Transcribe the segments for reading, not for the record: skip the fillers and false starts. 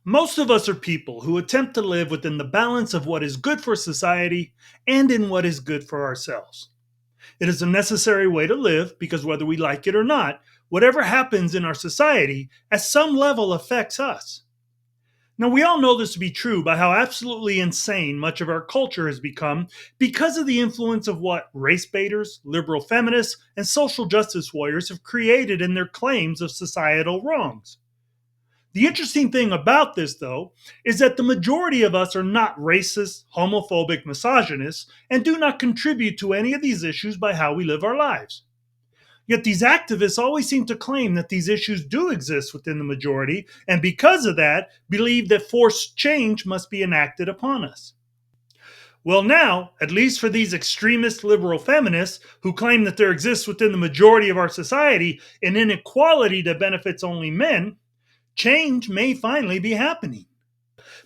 Most of us are people who attempt to live within the balance of what is good for society and in what is good for ourselves. It is a necessary way to live because whether we like it or not, whatever happens in our society at some level affects us. Now, we all know this to be true by how absolutely insane much of our culture has become because of the influence of what race baiters, liberal feminists, and social justice warriors have created in their claims of societal wrongs. The interesting thing about this, though, is that the majority of us are not racist, homophobic, misogynists, and do not contribute to any of these issues by how we live our lives. Yet these activists always seem to claim that these issues do exist within the majority, and because of that, believe that forced change must be enacted upon us. Well, now, at least for these extremist liberal feminists who claim that there exists within the majority of our society an inequality that benefits only men, change may finally be happening.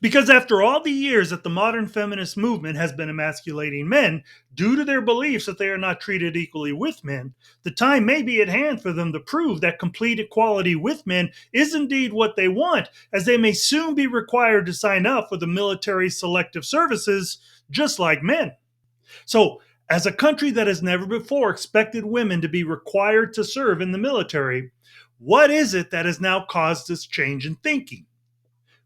Because after all the years that the modern feminist movement has been emasculating men due to their beliefs that they are not treated equally with men, the time may be at hand for them to prove that complete equality with men is indeed what they want, as they may soon be required to sign up for the military selective services just like men. So, as a country that has never before expected women to be required to serve in the military, what is it that has now caused this change in thinking?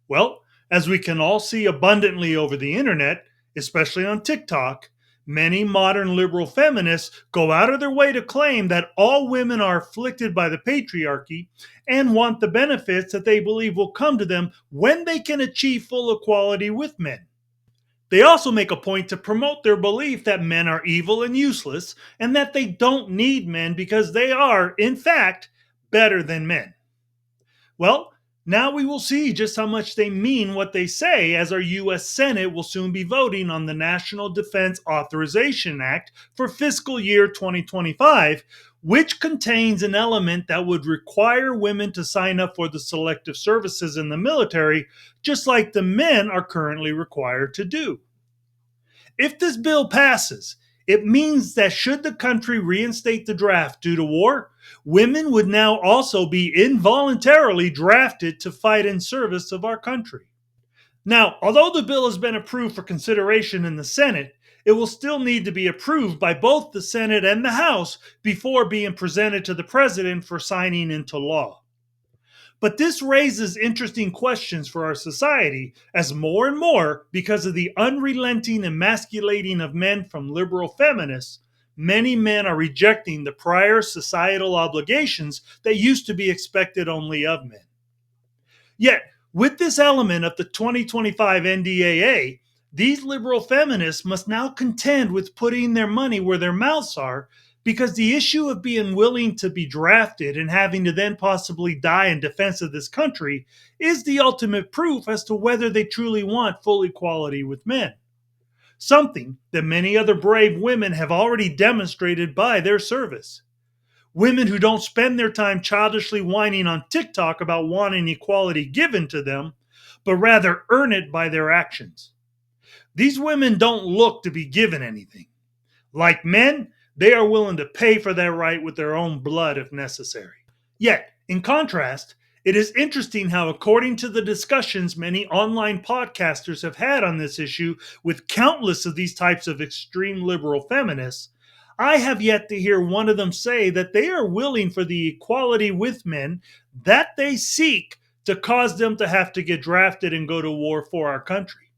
Well, as we can all see abundantly over the internet, especially on TikTok, many modern liberal feminists go out of their way to claim that all women are afflicted by the patriarchy and want the benefits that they believe will come to them when they can achieve full equality with men. They also make a point to promote their belief that men are evil and useless and that they don't need men because they are, in fact, better than men. Well, now we will see just how much they mean what they say, as our U.S. Senate will soon be voting on the National Defense Authorization Act for fiscal year 2025, which contains an element that would require women to sign up for the selective services in the military, just like the men are currently required to do. If this bill passes, it means that should the country reinstate the draft due to war, women would now also be involuntarily drafted to fight in service of our country. Now, although the bill has been approved for consideration in the Senate, it will still need to be approved by both the Senate and the House before being presented to the President for signing into law. But this raises interesting questions for our society, as more and more, because of the unrelenting emasculating of men from liberal feminists, many men are rejecting the prior societal obligations that used to be expected only of men. Yet, with this element of the 2025 NDAA, these liberal feminists must now contend with putting their money where their mouths are, because the issue of being willing to be drafted and having to then possibly die in defense of this country is the ultimate proof as to whether they truly want full equality with men. Something that many other brave women have already demonstrated by their service. Women who don't spend their time childishly whining on TikTok about wanting equality given to them, but rather earn it by their actions. These women don't look to be given anything. Like men, they are willing to pay for that right with their own blood if necessary. Yet, in contrast, it is interesting how, according to the discussions many online podcasters have had on this issue with countless of these types of extreme liberal feminists, I have yet to hear one of them say that they are willing for the equality with men that they seek to cause them to have to get drafted and go to war for our country.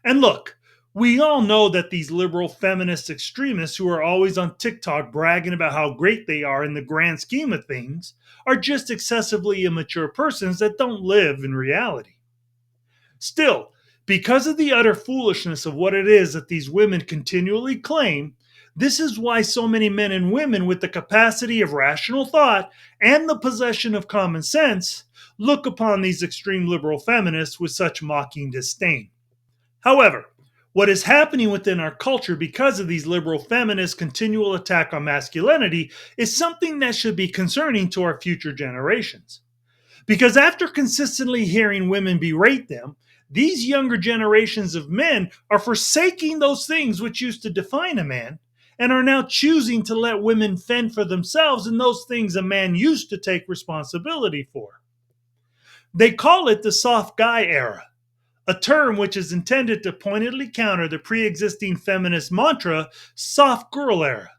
And look, we all know that these liberal feminist extremists who are always on TikTok bragging about how great they are in the grand scheme of things are just excessively immature persons that don't live in reality. Still, because of the utter foolishness of what it is that these women continually claim, this is why so many men and women with the capacity of rational thought and the possession of common sense look upon these extreme liberal feminists with such mocking disdain. However, what is happening within our culture because of these liberal feminists' continual attack on masculinity is something that should be concerning to our future generations. Because after consistently hearing women berate them, these younger generations of men are forsaking those things which used to define a man and are now choosing to let women fend for themselves in those things a man used to take responsibility for. They call it the soft guy era, a term which is intended to pointedly counter the pre existing feminist mantra, soft girl era,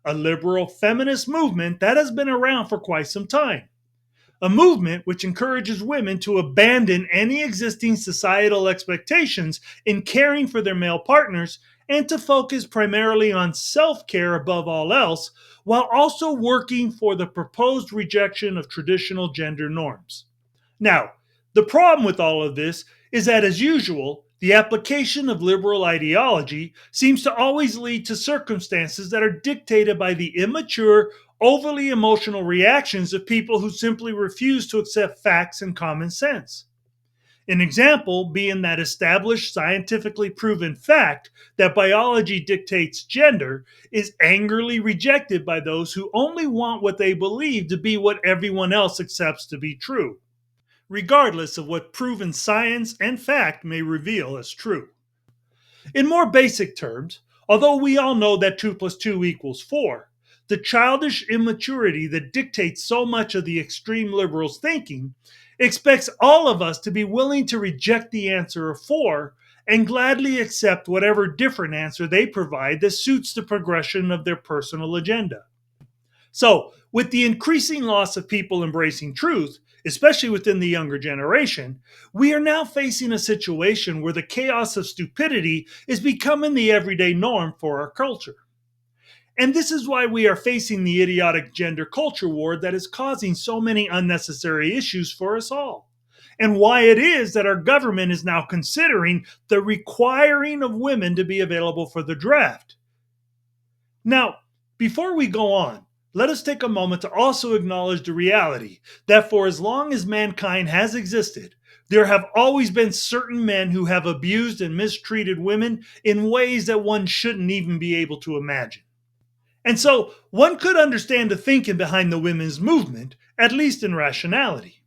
a liberal feminist movement that has been around for quite some time. A movement which encourages women to abandon any existing societal expectations in caring for their male partners and to focus primarily on self care above all else, while also working for the proposed rejection of traditional gender norms. Now, the problem with all of this is that, as usual, the application of liberal ideology seems to always lead to circumstances that are dictated by the immature, overly emotional reactions of people who simply refuse to accept facts and common sense. An example being that established scientifically proven fact that biology dictates gender is angrily rejected by those who only want what they believe to be what everyone else accepts to be true, regardless of what proven science and fact may reveal as true. In more basic terms, although we all know that 2 plus 2 equals 4, the childish immaturity that dictates so much of the extreme liberals' thinking expects all of us to be willing to reject the answer of 4 and gladly accept whatever different answer they provide that suits the progression of their personal agenda. So, with the increasing loss of people embracing truth, especially within the younger generation, we are now facing a situation where the chaos of stupidity is becoming the everyday norm for our culture. And this is why we are facing the idiotic gender culture war that is causing so many unnecessary issues for us all. And why it is that our government is now considering the requiring of women to be available for the draft. Now, before we go on, let us take a moment to also acknowledge the reality that for as long as mankind has existed, there have always been certain men who have abused and mistreated women in ways that one shouldn't even be able to imagine. And so, one could understand the thinking behind the women's movement, at least in rationality.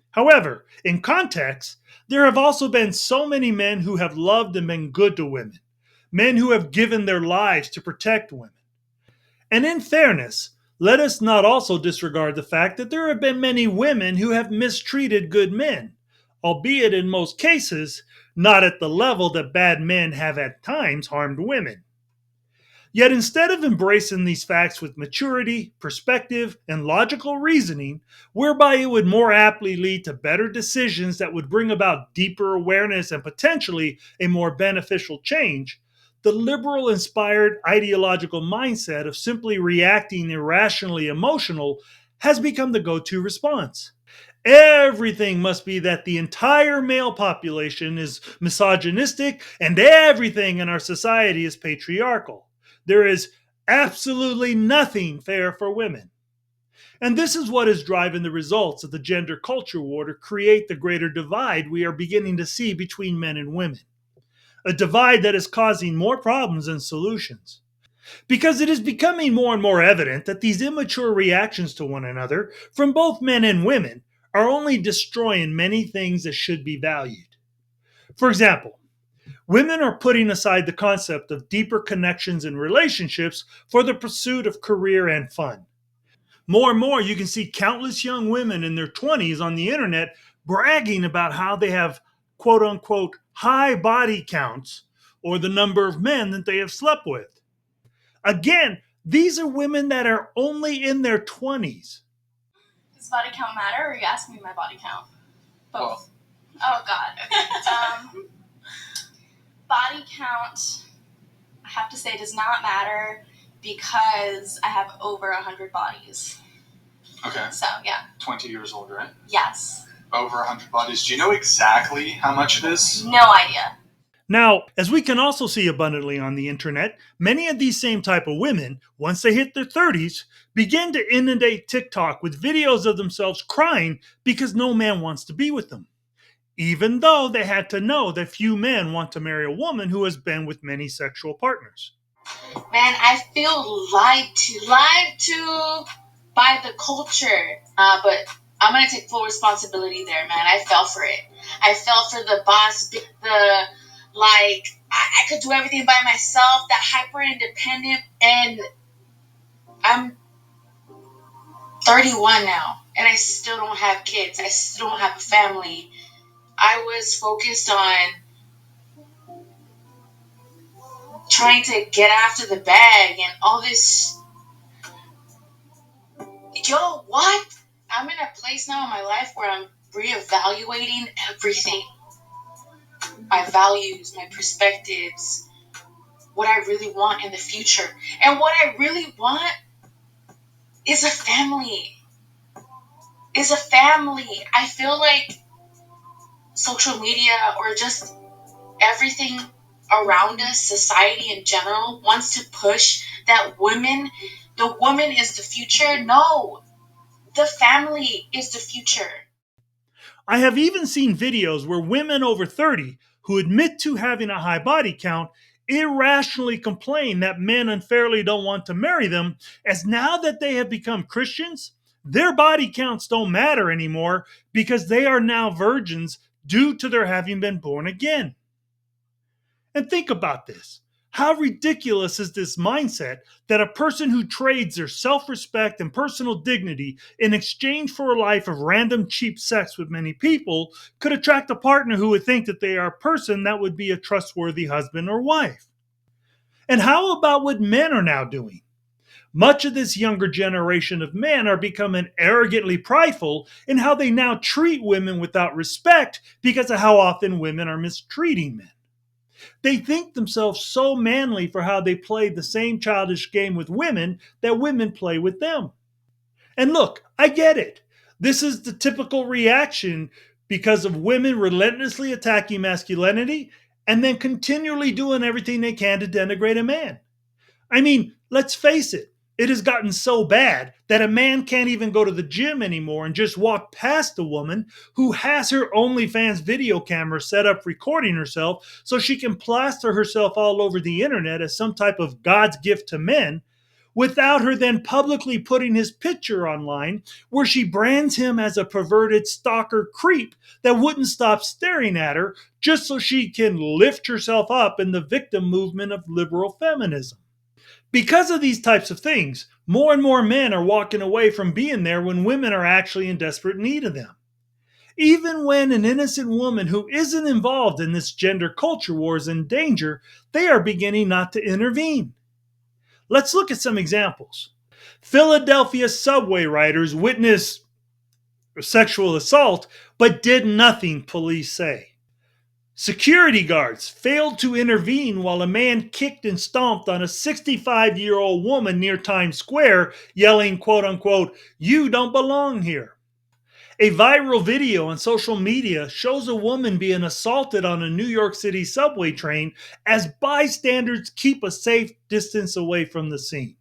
However, in context, there have also been so many men who have loved and been good to women, men who have given their lives to protect women. And in fairness, let us not also disregard the fact that there have been many women who have mistreated good men, albeit in most cases, not at the level that bad men have at times harmed women. Yet instead of embracing these facts with maturity, perspective, and logical reasoning, whereby it would more aptly lead to better decisions that would bring about deeper awareness and potentially a more beneficial change, the liberal inspired ideological mindset of simply reacting irrationally emotional has become the go to response. Everything must be that the entire male population is misogynistic and everything in our society is patriarchal. There is absolutely nothing fair for women. And this is what is driving the results of the gender culture war to create the greater divide we are beginning to see between men and women. A divide that is causing more problems than solutions. Because it is becoming more and more evident that these immature reactions to one another from both men and women are only destroying many things that should be valued. For example, women are putting aside the concept of deeper connections and relationships for the pursuit of career and fun. More and more, you can see countless young women in their 20s on the internet bragging about how they have quote unquote high body counts or the number of men that they have slept with. Again, these are women that are only in their 20s. Does body count matter, or are you asking me my body count? Both. Oh, God. Okay. Body count, I have to say, does not matter because I have over 100 bodies. Okay. So, yeah. 20 years old, right? Yes. Over 100 bodies. Do you know exactly how much it is? No idea. Now, as we can also see abundantly on the internet, many of these same type of women, once they hit their 30s, begin to inundate TikTok with videos of themselves crying because no man wants to be with them, even though they had to know that few men want to marry a woman who has been with many sexual partners. Man, I feel lied to by the culture. But I'm gonna take full responsibility there, man. I fell for it. I fell for the boss, I could do everything by myself. That hyper independent, and I'm 31 now. and I still don't have kids. I still don't have a family. I was focused on trying to get after the bag and all this. Yo, what? I'm in a place now in my life where I'm reevaluating everything. My values, my perspectives, what I really want in the future. And what I really want is a family. I feel like social media or just everything around us, society in general, wants to push that the woman is the future. No, the family is the future. I have even seen videos where women over 30 who admit to having a high body count irrationally complain that men unfairly don't want to marry them, as now that they have become Christians, their body counts don't matter anymore because they are now virgins due to their having been born again. And think about this. How ridiculous is this mindset that a person who trades their self respect and personal dignity in exchange for a life of random cheap sex with many people could attract a partner who would think that they are a person that would be a trustworthy husband or wife? And how about what men are now doing? Much of this younger generation of men are becoming arrogantly prideful in how they now treat women without respect because of how often women are mistreating men. They think themselves so manly for how they play the same childish game with women that women play with them. And look, I get it. This is the typical reaction because of women relentlessly attacking masculinity and then continually doing everything they can to denigrate a man. I mean, let's face it. It has gotten so bad that a man can't even go to the gym anymore and just walk past a woman who has her OnlyFans video camera set up recording herself so she can plaster herself all over the internet as some type of God's gift to men without her then publicly putting his picture online where she brands him as a perverted stalker creep that wouldn't stop staring at her just so she can lift herself up in the victim movement of liberal feminism. Because of these types of things, more and more men are walking away from being there when women are actually in desperate need of them. Even when an innocent woman who isn't involved in this gender culture war is in danger, they are beginning not to intervene. Let's look at some examples. Philadelphia subway riders witnessed sexual assault but did nothing, police say. Security guards failed to intervene while a man kicked and stomped on a 65-year-old woman near Times Square, yelling, quote unquote, "You don't belong here." A viral video on social media shows a woman being assaulted on a New York City subway train as bystanders keep a safe distance away from the scene.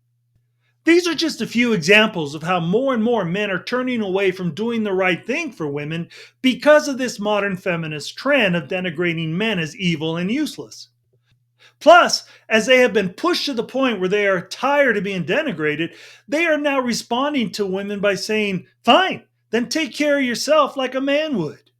These are just a few examples of how more and more men are turning away from doing the right thing for women because of this modern feminist trend of denigrating men as evil and useless. Plus, as they have been pushed to the point where they are tired of being denigrated, they are now responding to women by saying, "Fine, then take care of yourself like a man would."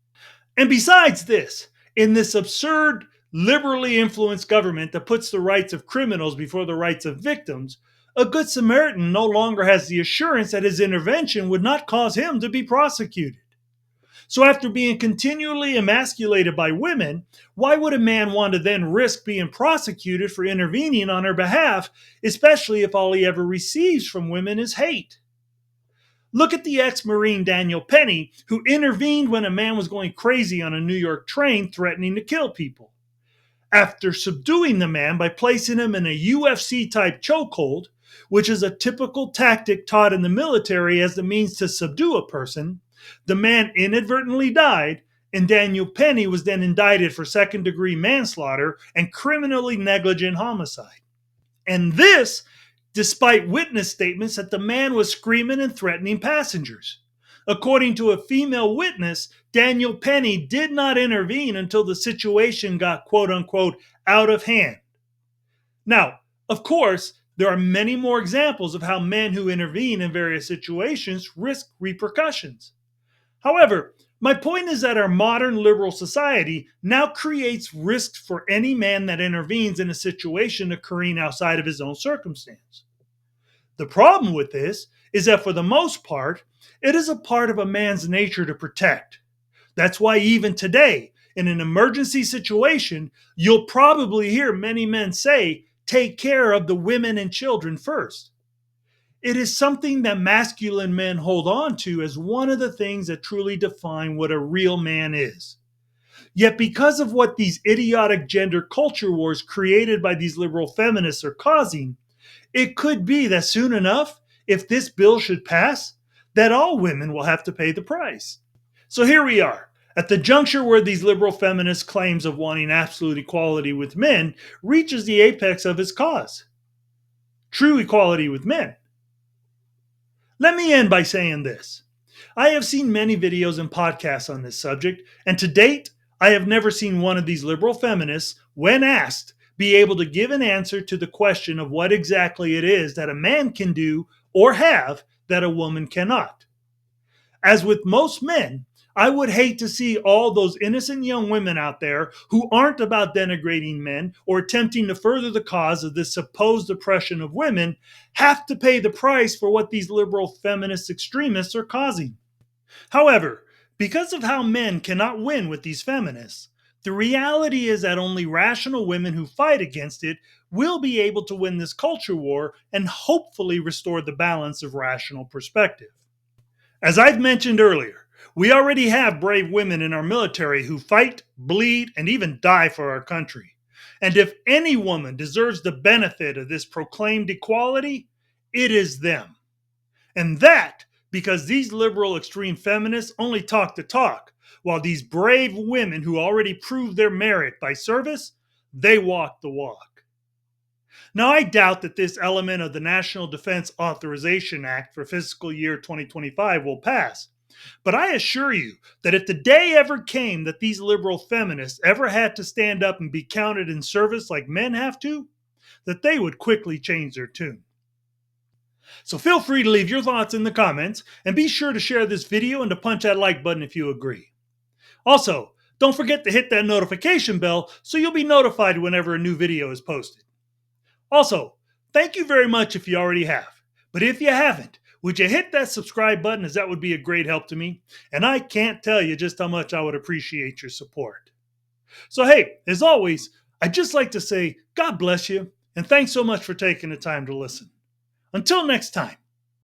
And besides this, in this absurd, liberally influenced government that puts the rights of criminals before the rights of victims, a Good Samaritan no longer has the assurance that his intervention would not cause him to be prosecuted. So, after being continually emasculated by women, why would a man want to then risk being prosecuted for intervening on her behalf, especially if all he ever receives from women is hate? Look at the ex Marine Daniel Penny, who intervened when a man was going crazy on a New York train threatening to kill people. After subduing the man by placing him in a UFC type chokehold, which is a typical tactic taught in the military as the means to subdue a person, the man inadvertently died, and Daniel Penny was then indicted for second-degree manslaughter and criminally negligent homicide. And this despite witness statements that the man was screaming and threatening passengers. According to a female witness, Daniel Penny did not intervene until the situation got quote unquote out of hand. Now, of course, there are many more examples of how men who intervene in various situations risk repercussions. However, my point is that our modern liberal society now creates risks for any man that intervenes in a situation occurring outside of his own circumstance. The problem with this is that for the most part, It is a part of a man's nature to protect. That's why even today, in an emergency situation, you'll probably hear many men say, take care of the women and children first. It is something that masculine men hold on to as one of the things that truly define what a real man is. Yet, because of what these idiotic gender culture wars created by these liberal feminists are causing, it could be that soon enough, if this bill should pass, that all women will have to pay the price. So here we are, at the juncture where these liberal feminist claims of wanting absolute equality with men reaches the apex of its cause. True equality with men. Let me end by saying this. I have seen many videos and podcasts on this subject, and to date, I have never seen one of these liberal feminists, when asked, be able to give an answer to the question of what exactly it is that a man can do or have that a woman cannot. As with most men, I would hate to see all those innocent young women out there who aren't about denigrating men or attempting to further the cause of this supposed oppression of women have to pay the price for what these liberal feminist extremists are causing. However, because of how men cannot win with these feminists, the reality is that only rational women who fight against it will be able to win this culture war and hopefully restore the balance of rational perspective. As I've mentioned earlier, we already have brave women in our military who fight, bleed, and even die for our country. And if any woman deserves the benefit of this proclaimed equality, it is them. And that because these liberal extreme feminists only talk the talk, while these brave women who already proved their merit by service, they walk the walk. Now, I doubt that this element of the National Defense Authorization Act for fiscal year 2025 will pass. But I assure you that if the day ever came that these liberal feminists ever had to stand up and be counted in service like men have to, that they would quickly change their tune. So feel free to leave your thoughts in the comments, and be sure to share this video and to punch that like button if you agree. Also, don't forget to hit that notification bell so you'll be notified whenever a new video is posted. Also, thank you very much if you already have. But if you haven't, would you hit that subscribe button, as that would be a great help to me, and I can't tell you just how much I would appreciate your support. So hey, as always, I'd just like to say God bless you, and thanks so much for taking the time to listen. Until next time,